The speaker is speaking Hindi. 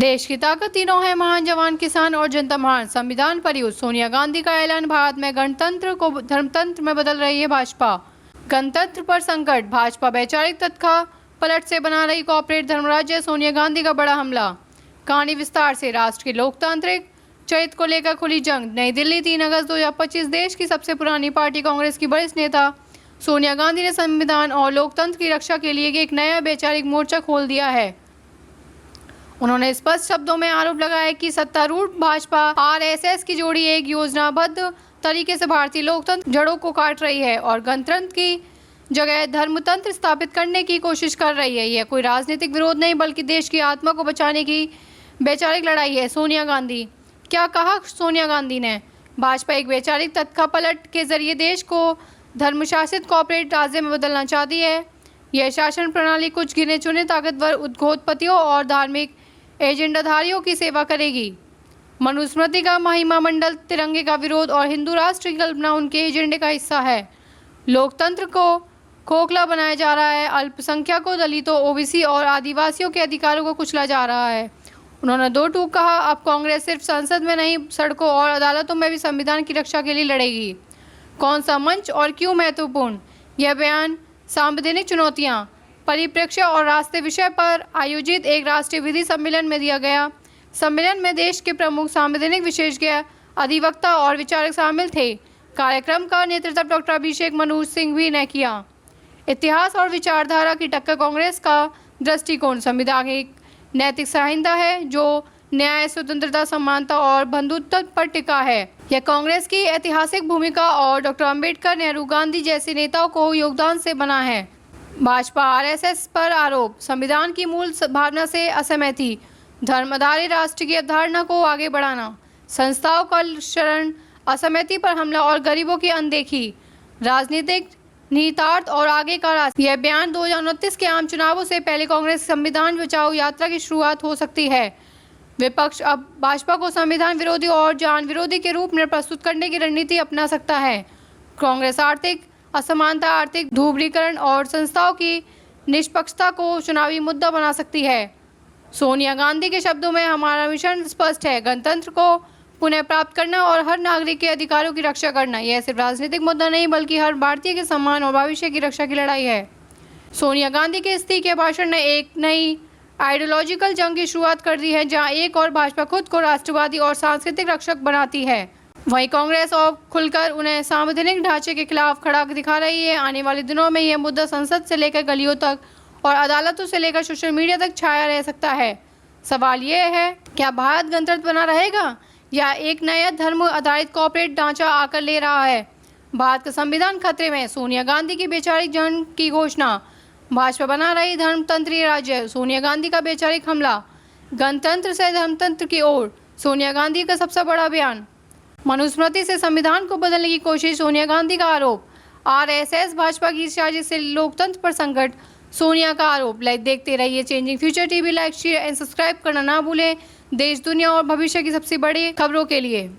देश की ताकत तीनों है, महान जवान, किसान और जनता महान। संविधान पर युद्ध, सोनिया गांधी का ऐलान। भारत में गणतंत्र को धर्मतंत्र में बदल रही है भाजपा। गणतंत्र पर संकट, भाजपा वैचारिक तत्का पलट से बना रही कॉर्पोरेट धर्मराज्य। सोनिया गांधी का बड़ा हमला। कहानी विस्तार से। राष्ट्र के लोकतांत्रिक चरित्र को लेकर खुली जंग। नई दिल्ली, 3 अगस्त 2025। देश की सबसे पुरानी पार्टी कांग्रेस की वरिष्ठ नेता सोनिया गांधी ने संविधान और लोकतंत्र की रक्षा के लिए एक नया वैचारिक मोर्चा खोल दिया है। उन्होंने स्पष्ट शब्दों में आरोप लगाया कि सत्तारूढ़ भाजपा आरएसएस की जोड़ी एक योजनाबद्ध तरीके से भारतीय लोकतंत्र जड़ों को काट रही है और गणतंत्र की जगह धर्मतंत्र स्थापित करने की कोशिश कर रही है। यह कोई राजनीतिक विरोध नहीं, बल्कि देश की आत्मा को बचाने की वैचारिक लड़ाई है। सोनिया गांधी। क्या कहा सोनिया गांधी ने? भाजपा एक वैचारिक तख्तापलट के जरिए देश को धर्मशासित कॉर्पोरेट राज्य में बदलना चाहती है। यह शासन प्रणाली कुछ गिने चुने ताकतवर उद्योगपतियों और धार्मिक एजेंडाधारियों की सेवा करेगी। मनुस्मृति का महिमा मंडल, तिरंगे का विरोध और हिंदू राष्ट्र की कल्पना उनके एजेंडे का हिस्सा है। लोकतंत्र को खोखला बनाया जा रहा है। अल्पसंख्यकों, दलितों, ओबीसी और आदिवासियों के अधिकारों को कुचला जा रहा है। उन्होंने दो टूक कहा, अब कांग्रेस सिर्फ संसद में नहीं, सड़कों और अदालतों में भी संविधान की रक्षा के लिए लड़ेगी। कौन सा मंच और क्यों महत्वपूर्ण? यह बयान सांविधानिक चुनौतियां, परिप्रेक्ष्य और रास्ते विषय पर आयोजित एक राष्ट्रीय विधि सम्मेलन में दिया गया। सम्मेलन में देश के प्रमुख संवैधानिक विशेषज्ञ, अधिवक्ता और विचारक शामिल थे। कार्यक्रम का नेतृत्व डॉक्टर अभिषेक मनु सिंघवी ने किया। इतिहास और विचारधारा की टक्कर, कांग्रेस का दृष्टिकोण संवैधानिक नैतिक संहिता है जो न्याय, स्वतंत्रता, समानता और बंधुत्व पर टिका है। यह कांग्रेस की ऐतिहासिक भूमिका और डॉक्टर अम्बेडकर, नेहरू, गांधी जैसे नेताओं को योगदान से बना है। भाजपा आरएसएस पर आरोप, संविधान की मूल भावना से असहमति, धर्म आधारित राष्ट्र की अवधारणा को आगे बढ़ाना, संस्थाओं का शरण, असहमति पर हमला और गरीबों की अनदेखी, राजनीतिक निहितार्थ और आगे का रास्ता। यह बयान 2029 के आम चुनावों से पहले कांग्रेस संविधान बचाओ यात्रा की शुरुआत हो सकती है। विपक्ष अब भाजपा को संविधान विरोधी और जान विरोधी के रूप में प्रस्तुत करने की रणनीति अपना सकता है। कांग्रेस आर्थिक असमानता, आर्थिक ध्रुवीकरण और संस्थाओं की निष्पक्षता को चुनावी मुद्दा बना सकती है। सोनिया गांधी के शब्दों में, हमारा मिशन स्पष्ट है, गणतंत्र को पुनः प्राप्त करना और हर नागरिक के अधिकारों की रक्षा करना। यह सिर्फ राजनीतिक मुद्दा नहीं, बल्कि हर भारतीय के सम्मान और भविष्य की रक्षा की लड़ाई है। सोनिया गांधी के इस तीखे भाषण ने एक नई आइडियोलॉजिकल जंग की शुरुआत कर दी है, जहां एक और भाजपा खुद को राष्ट्रवादी और सांस्कृतिक रक्षक बनाती है, वहीं कांग्रेस और खुलकर उन्हें संवैधानिक ढांचे के खिलाफ खड़ा दिखा रही है। आने वाले दिनों में यह मुद्दा संसद से लेकर गलियों तक और अदालतों से लेकर सोशल मीडिया तक छाया रह सकता है। सवाल यह है, क्या भारत गणतंत्र बना रहेगा या एक नया धर्म आधारित कॉर्पोरेट ढांचा आकर ले रहा है? भारत का संविधान खतरे में, सोनिया गांधी की वैचारिक जंग की घोषणा। भाजपा बना रही धर्मतंत्री राज्य, सोनिया गांधी का वैचारिक हमला। गणतंत्र से धर्मतंत्र की ओर, सोनिया गांधी का सबसे बड़ा बयान। मनुस्मृति से संविधान को बदलने की कोशिश, सोनिया गांधी का आरोप। आरएसएस भाजपा की साजिश से लोकतंत्र पर संकट, सोनिया का आरोप। देखते रहिए changing future TV. Like, share and subscribe करना ना भूलें देश, दुनिया और भविष्य की सबसे बड़ी खबरों के लिए।